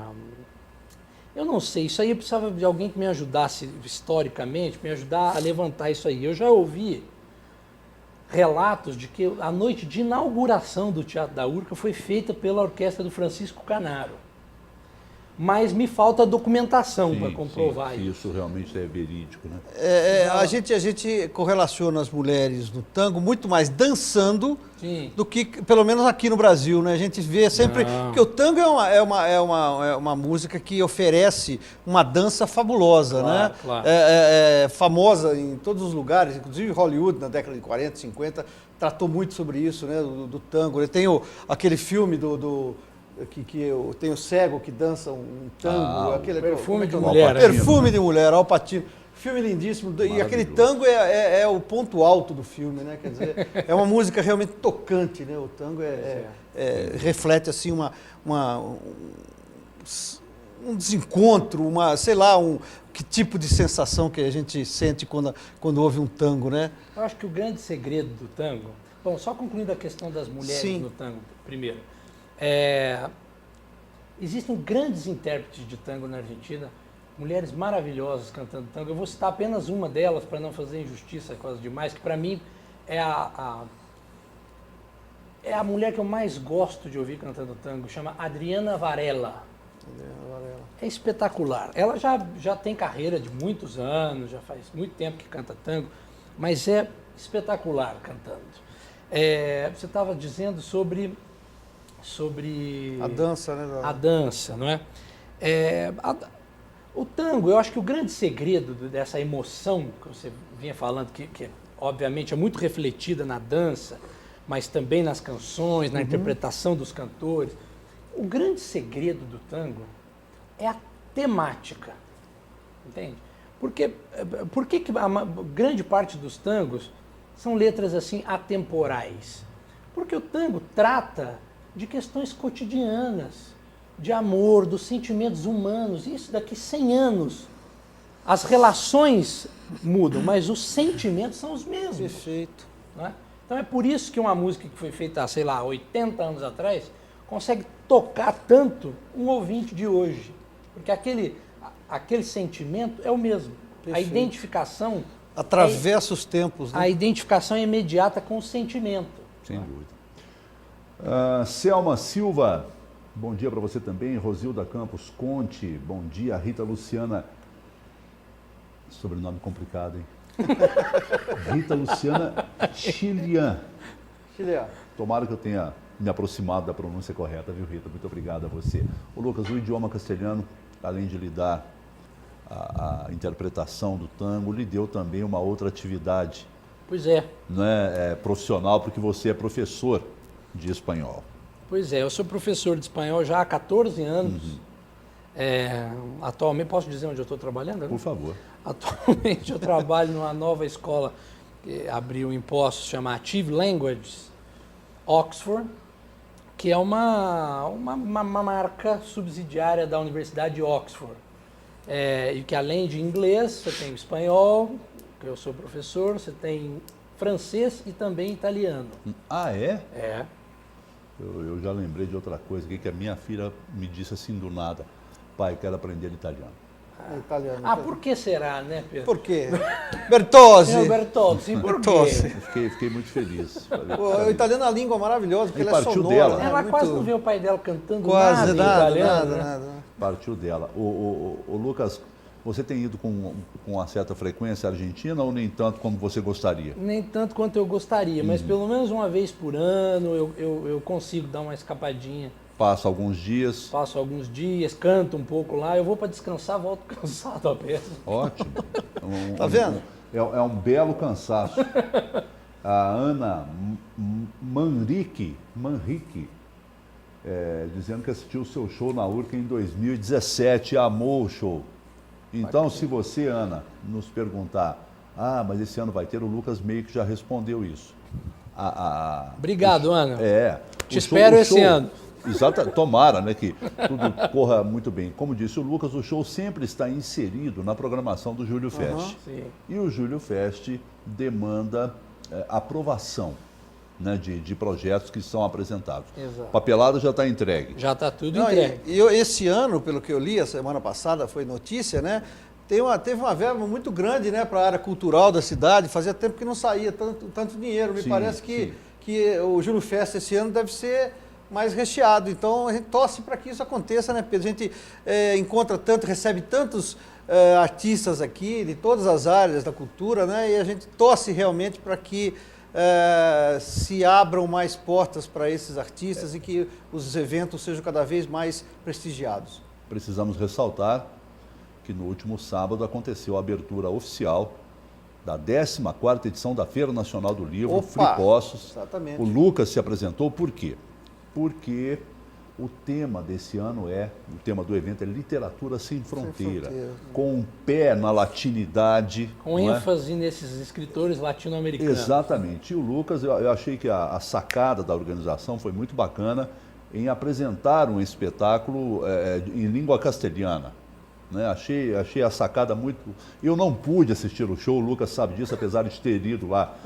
Eu não sei, isso aí eu precisava de alguém que me ajudasse historicamente, me ajudar a levantar isso aí. Eu já ouvi relatos de que a noite de inauguração do Teatro da Urca foi feita pela orquestra do Francisco Canaro. Mas me falta documentação para comprovar isso. isso. Isso realmente é verídico, né? A gente correlaciona as mulheres no tango muito mais dançando do que, pelo menos aqui no Brasil, né? A gente vê sempre... Porque o tango é uma música que oferece uma dança fabulosa, né? Claro. É famosa em todos os lugares, inclusive Hollywood, na década de 40, 50, tratou muito sobre isso, né? Do tango. Tem aquele filme que tem o cego que dança um tango, aquele Perfume de Al Mulher. Pacino, Perfume de Mulher, Al Pacino. Filme lindíssimo. E aquele tango é o ponto alto do filme, né? Quer dizer, é uma música realmente tocante, né? O tango reflete assim um desencontro, que tipo de sensação que a gente sente quando ouve um tango, né? Eu acho que o grande segredo do tango... Bom, só concluindo a questão das mulheres no tango, primeiro. Existem grandes intérpretes de tango na Argentina, mulheres maravilhosas cantando tango. Eu vou citar apenas uma delas para não fazer injustiça com as demais, que para mim é a é a mulher que eu mais gosto de ouvir cantando tango, chama Adriana Varela. É espetacular. Ela já tem carreira de muitos anos, já faz muito tempo que canta tango, mas é espetacular cantando. Você estava dizendo sobre a dança, né? A dança, não é? O tango, eu acho que o grande segredo dessa emoção que você vinha falando, que obviamente é muito refletida na dança, mas também nas canções, na interpretação dos cantores, o grande segredo do tango é a temática, entende? Por que a grande parte dos tangos são letras assim atemporais? Porque o tango trata de questões cotidianas, de amor, dos sentimentos humanos. Isso daqui 100 anos, as relações mudam, mas os sentimentos são os mesmos. Perfeito. Não é? Então é por isso que uma música que foi feita, sei lá, 80 anos atrás, consegue tocar tanto um ouvinte de hoje. Porque aquele sentimento é o mesmo. Perfeito. A identificação... Atravessa os tempos, né? A identificação é imediata com o sentimento. Sem dúvida. Selma Silva, bom dia para você também. Rosilda Campos Conte, bom dia. Rita Luciana, sobrenome complicado, hein? Rita Luciana Chilian. Tomara que eu tenha me aproximado da pronúncia correta, viu, Rita? Muito obrigado a você. Ô, Lucas, o idioma castelhano, além de lhe dar a interpretação do tango, lhe deu também uma outra atividade. Pois é. Né, profissional, porque você é professor de espanhol. Pois é, eu sou professor de espanhol já há 14 anos. Atualmente, posso dizer onde eu estou trabalhando? Por favor. Atualmente eu trabalho numa nova escola que abriu em Poços, chama Active Languages Oxford, que é uma marca subsidiária da Universidade de Oxford. E que além de inglês, você tem espanhol, que eu sou professor, você tem francês e também italiano. Ah, é? É. Eu já lembrei de outra coisa aqui, que a minha filha me disse assim do nada: pai, quero aprender italiano. Italiano. Por que será, né, Pedro? Por quê? Bertozzi. Bertozzi, por Bertozzi. quê? Fiquei muito feliz. O italiano é uma língua maravilhosa, porque E ela é partiu sonora. dela. Né? Ela Muito- quase não vê o pai dela cantando Quase nada em nada, italiano, nada, né? nada. Partiu dela. O Lucas, você tem ido com uma certa frequência à Argentina ou nem tanto como você gostaria? Nem tanto quanto eu gostaria, mas pelo menos uma vez por ano eu consigo dar uma escapadinha. Passa alguns dias. Passo alguns dias, canto um pouco lá, eu vou para descansar, volto cansado a peça. Ótimo. Tá vendo? É um belo cansaço. A Ana Manrique, dizendo que assistiu o seu show na Urca em 2017, amou o show. Então, se você, Ana, nos perguntar, mas esse ano vai ter, o Lucas meio que já respondeu isso. Obrigado, Ana. Te o espero esse ano. Exato, tomara, né, que tudo corra muito bem. Como disse o Lucas, o show sempre está inserido na programação do Júlio Fest. Sim. E o Júlio Fest demanda aprovação, né, de projetos que são apresentados. Exato. Papelada já está entregue. Já está tudo Não, entregue. esse ano, pelo que eu li, a semana passada foi notícia, né? Teve uma verba muito grande, né, para a área cultural da cidade. Fazia tempo que não saía tanto dinheiro. Me Sim, parece sim. que o Júlio Fest esse ano deve ser mais recheado. Então a gente torce para que isso aconteça, né, Pedro? A gente recebe tantos artistas aqui de todas as áreas da cultura, né? E a gente torce realmente para que se abram mais portas para esses artistas e que os eventos sejam cada vez mais prestigiados. Precisamos ressaltar que no último sábado aconteceu a abertura oficial da 14ª edição da Feira Nacional do Livro, Opa! Free Poços. Exatamente. O Lucas se apresentou, por quê? Porque o tema desse ano o tema do evento é Literatura Sem Fronteira, Fronteira. com um pé na latinidade. Com não é? ênfase nesses escritores latino-americanos. Exatamente. E o Lucas, eu achei que a sacada da organização foi muito bacana em apresentar um espetáculo em língua castelhana. Né? Achei a sacada muito... Eu não pude assistir o show, o Lucas sabe disso, apesar de ter ido lá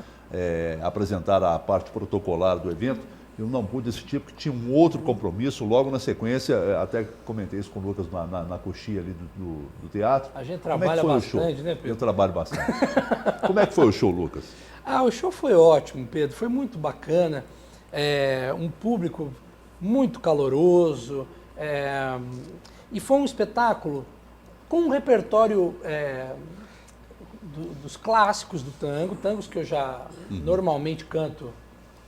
apresentar a parte protocolar do evento. Eu não pude assistir porque tinha um outro compromisso logo na sequência, até comentei isso com o Lucas na coxinha ali do teatro. A gente Como é que trabalha foi o show? bastante, né, Pedro? Eu trabalho bastante. Como é que foi o show, Lucas? O show foi ótimo, Pedro, foi muito bacana. um público muito caloroso, e foi um espetáculo com um repertório dos clássicos do tango, tangos que eu já normalmente canto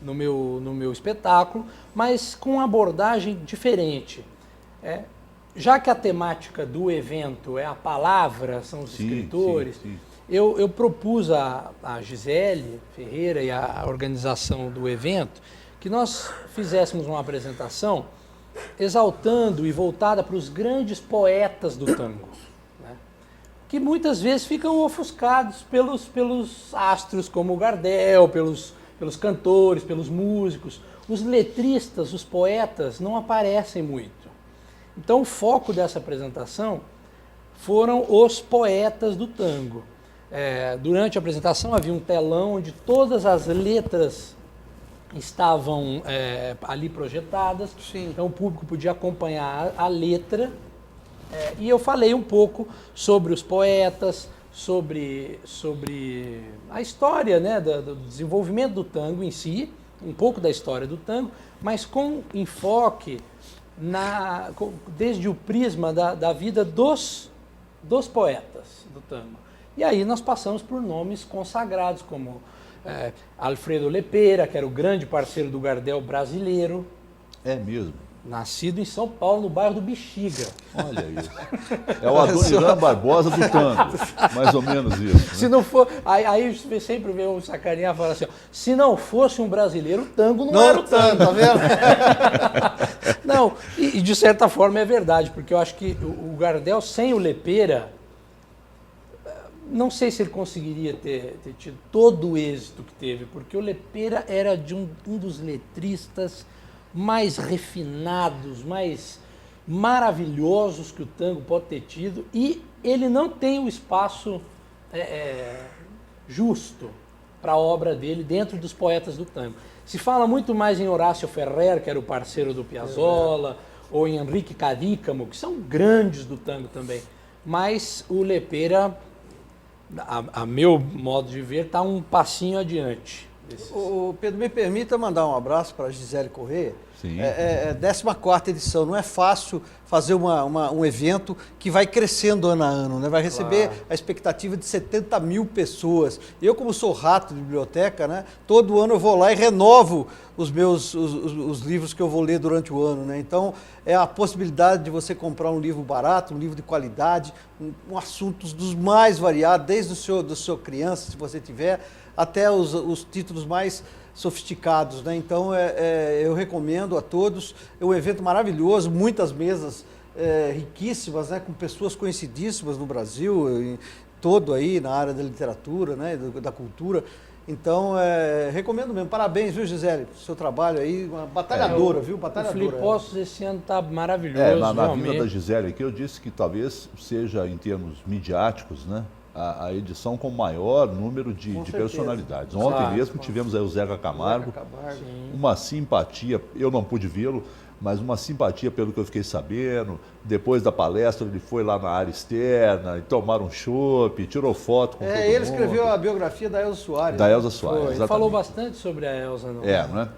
no meu espetáculo, mas com uma abordagem diferente. Já que a temática do evento é a palavra, são os escritores, sim. Eu propus a Gisele Ferreira e a organização do evento que nós fizéssemos uma apresentação exaltando e voltada para os grandes poetas do tango, né? Que muitas vezes ficam ofuscados pelos astros como o Gardel, pelos cantores, pelos músicos. Os letristas, os poetas não aparecem muito. Então o foco dessa apresentação foram os poetas do tango. Durante a apresentação havia um telão onde todas as letras estavam ali projetadas. Sim. Então o público podia acompanhar a letra, e eu falei um pouco sobre os poetas, sobre a história, né, do desenvolvimento do tango em si, um pouco da história do tango, mas com enfoque desde o prisma da vida dos poetas do tango. E aí nós passamos por nomes consagrados, como Alfredo Lepera, que era o grande parceiro do Gardel brasileiro. É mesmo. Nascido em São Paulo, no bairro do Bexiga. Olha isso. É o Adoniran Barbosa do tango. Mais ou menos isso. Né? Se não for, aí sempre vê um sacanear e fala assim, ó, se não fosse um brasileiro, o tango não era o tango. Tá vendo? Não, e de certa forma é verdade, porque eu acho que o Gardel sem o Lepera, não sei se ele conseguiria ter tido todo o êxito que teve, porque o Lepera era de um dos letristas mais refinados, mais maravilhosos que o tango pode ter tido, e ele não tem o espaço justo para a obra dele dentro dos poetas do tango. Se fala muito mais em Horácio Ferrer, que era o parceiro do Piazzolla, ou em Henrique Cadícamo, que são grandes do tango também, mas o Lepera, a meu modo de ver, está um passinho adiante. O Pedro, me permita mandar um abraço para a Gisele Corrêa. Sim. 14ª edição, não é fácil fazer um evento que vai crescendo ano a ano, né? Vai receber a expectativa de 70 mil pessoas. Eu, como sou rato de biblioteca, né? Todo ano eu vou lá e renovo os livros que eu vou ler durante o ano, né? Então, é a possibilidade de você comprar um livro barato, um livro de qualidade, com assuntos dos mais variados, desde do seu criança, se você tiver, até os títulos mais sofisticados, né? Então eu recomendo a todos. É um evento maravilhoso, muitas mesas riquíssimas, né? Com pessoas conhecidíssimas no Brasil, todo aí na área da literatura, né? Da cultura. Então recomendo mesmo. Parabéns, viu, Gisele, pelo seu trabalho aí, uma batalhadora, viu? Batalhadora. O Flipossos esse ano está maravilhoso. Na vinda da Gisele aqui, eu disse que talvez seja, em termos midiáticos, né? A edição com maior número de personalidades. Ontem mesmo tivemos aí o Zeca Camargo, uma simpatia, eu não pude vê-lo, mas uma simpatia pelo que eu fiquei sabendo. Depois da palestra ele foi lá na área externa, e tomaram um chopp, tirou foto com todo mundo. Ele escreveu a biografia da Elza Soares. Da Elza Soares, ele falou bastante sobre a Elza. Né?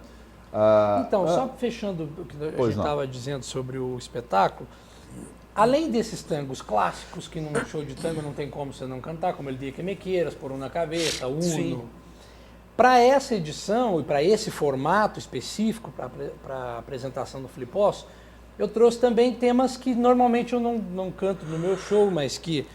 Então, só fechando o que a gente estava dizendo sobre o espetáculo, além desses tangos clássicos, que num show de tango não tem como você não cantar, como El Dia que Me Quieras, Por Una Cabeça, Uno, para essa edição e para esse formato específico, para a apresentação do Flipossos, eu trouxe também temas que normalmente eu não canto no meu show, mas que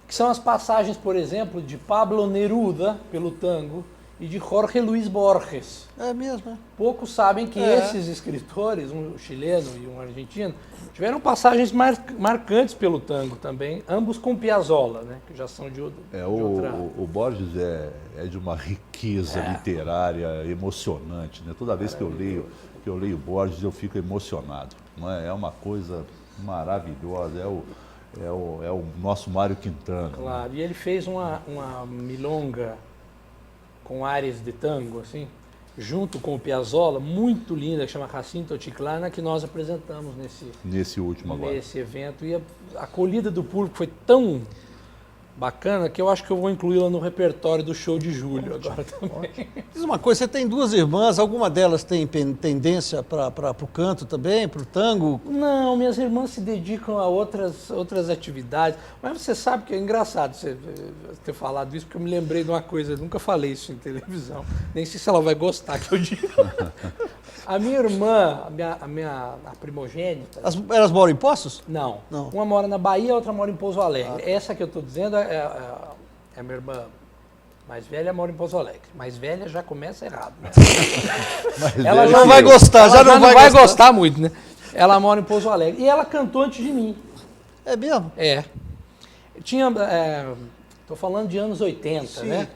são as passagens, por exemplo, de Pablo Neruda, pelo tango, e de Jorge Luis Borges. É mesmo, é? Poucos sabem que esses escritores, um chileno e um argentino, tiveram passagens marcantes pelo tango também, ambos com Piazzolla, né, que já são de outra... O Borges é de uma riqueza literária emocionante, né? Toda vez que eu leio Borges, eu fico emocionado. Não é? É uma coisa maravilhosa, é o nosso Mário Quintana. Claro, e ele fez uma milonga com áreas de tango, assim, junto com o Piazzolla, muito linda, que chama Jacinto Chiclana, que nós apresentamos nesse último agora. Nesse evento. E a acolhida do público foi tão bacana que eu acho que eu vou incluí-la no repertório do show de julho agora também. Diz uma coisa, você tem duas irmãs, alguma delas tem tendência para o canto também, para o tango? Não, minhas irmãs se dedicam a outras atividades, mas você sabe que é engraçado você ter falado isso, porque eu me lembrei de uma coisa, eu nunca falei isso em televisão, nem sei se ela vai gostar que eu diga. A minha irmã, a primogênita... Elas moram em Poços? Não. Não. Uma mora na Bahia, a outra mora em Pouso Alegre. Essa que eu estou dizendo é a minha irmã mais velha, mora em Pouso Alegre. Mais velha já começa errado, né? Ela velha já não vai gostar, ela já não vai gostar muito, né? Ela mora em Pouso Alegre. E ela cantou antes de mim. É mesmo? É. Tinha... Estou falando de anos 80, Sim. né?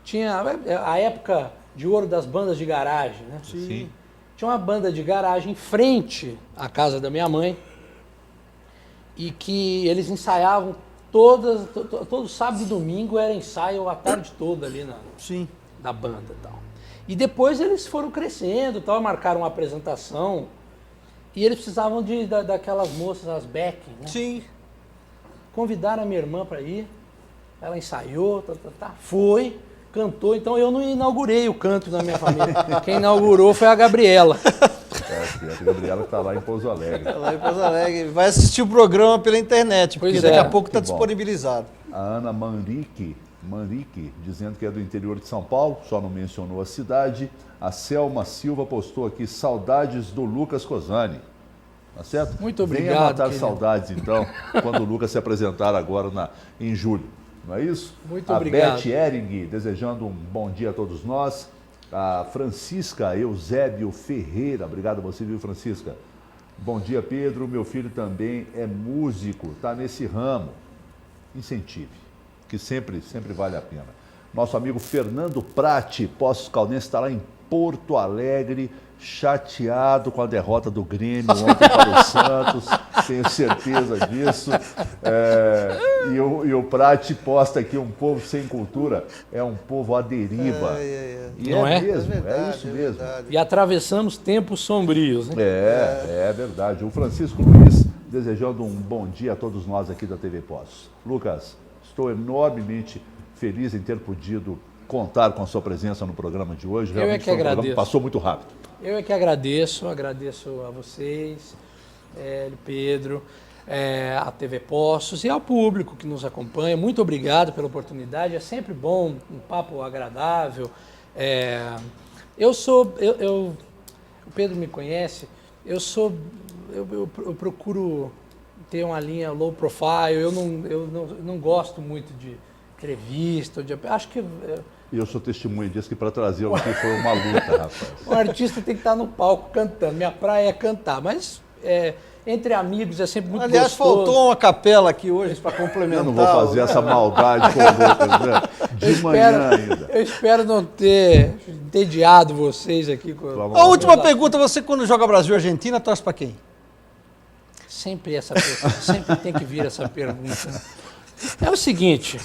Tinha a época de ouro das bandas de garagem, né? Sim. Tinha uma banda de garagem em frente à casa da minha mãe e que eles ensaiavam todo sábado e domingo, era ensaio a tarde toda ali Sim. da banda e tal. E depois eles foram crescendo, tal, marcaram uma apresentação e eles precisavam daquelas moças, as backing, né? Sim. Convidaram a minha irmã para ir, ela ensaiou, foi, cantou, então eu não inaugurei o canto da minha família. Quem inaugurou foi a Gabriela. A Gabriela está lá em Pouso Alegre. Lá em Pouso Alegre. Vai assistir o programa pela internet, porque Pois daqui é. a pouco está Que bom. disponibilizado. A Ana Manrique, dizendo que é do interior de São Paulo, só não mencionou a cidade. A Selma Silva postou aqui, saudades do Lucas Cosani. Tá certo? Muito Venha obrigado, matar querido. saudades, então, quando o Lucas se apresentar agora em julho. Não é isso? Muito a obrigado. Beth Ering, desejando um bom dia a todos nós. A Francisca Eusébio Ferreira, obrigado a você, viu, Francisca? Bom dia, Pedro. Meu filho também é músico, está nesse ramo. Incentive, que sempre vale a pena. Nosso amigo Fernando Prati, Poços Caldense, está lá em Porto Alegre, chateado com a derrota do Grêmio ontem para o Santos, tenho certeza disso. E o Prati posta aqui, um povo sem cultura é um povo à deriva. E Não é? mesmo, É verdade, isso é mesmo. verdade. E atravessamos tempos sombrios, né? É verdade. O Francisco Luiz desejando um bom dia a todos nós aqui da TV Poços. Lucas, estou enormemente feliz em ter podido contar com a sua presença no programa de hoje. Eu é que foi um programa agradeço. que passou muito rápido. Eu é que agradeço a vocês, Pedro, a TV Poços e ao público que nos acompanha. Muito obrigado pela oportunidade, é sempre bom, um papo agradável. O Pedro me conhece, eu procuro ter uma linha low profile, eu não gosto muito de entrevista, acho que... E eu sou testemunha disso, que para trazê-lo aqui foi uma luta, rapaz. O artista tem que estar no palco cantando. Minha praia é cantar, mas entre amigos é sempre muito Aliás, gostoso. faltou uma capela aqui hoje para complementar. Eu não vou fazer essa maldade com o Lucas, né? De manhã ainda. Eu espero não ter entediado vocês aqui. A última pergunta, você quando joga Brasil e Argentina, torce para quem? Sempre tem que vir essa pergunta. É o seguinte...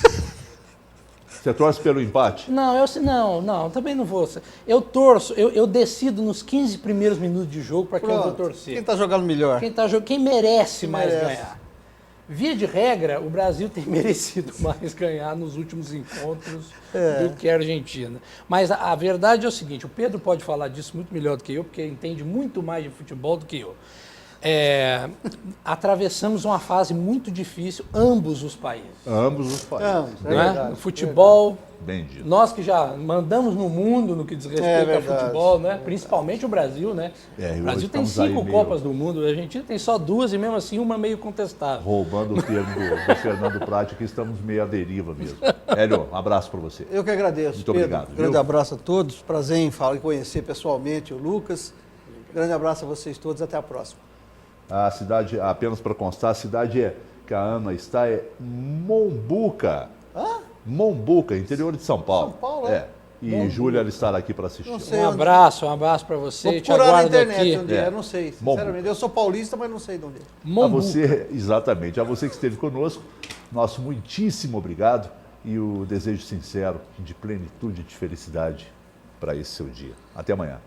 Você torce pelo empate? Não, também não vou. Eu torço, eu decido nos 15 primeiros minutos de jogo para quem eu vou torcer. Quem está jogando melhor? Quem merece mais ganhar. Via de regra, o Brasil tem merecido mais ganhar nos últimos encontros do que a Argentina. Mas a verdade é o seguinte, o Pedro pode falar disso muito melhor do que eu, porque entende muito mais de futebol do que eu. Atravessamos uma fase muito difícil, ambos os países. Ambos os países. No futebol, Bem dito. nós que já mandamos no mundo no que diz respeito ao futebol, né? Principalmente o Brasil, né? O Brasil tem 5 Copas do Mundo, a Argentina tem só 2 e mesmo assim uma meio contestável. Roubando o termo do Fernando Prati, que estamos meio à deriva mesmo. Hélio, um abraço para você. Eu que agradeço, Muito Pedro. obrigado, Grande viu? abraço a todos, prazer em conhecer pessoalmente o Lucas. Grande abraço a vocês todos, até a próxima. A cidade, apenas para constar, a cidade que a Ana está é Mombuca. Mombuca, interior de São Paulo. São Paulo, E Júlia estará aqui para assistir. Não sei. Um abraço para você, Vou te procurar na aguardo internet aqui. onde eu não sei, sinceramente. Eu sou paulista, mas não sei de onde é. A Mombuca. você, exatamente, a você que esteve conosco, nosso muitíssimo obrigado e o desejo sincero de plenitude e de felicidade para esse seu dia. Até amanhã.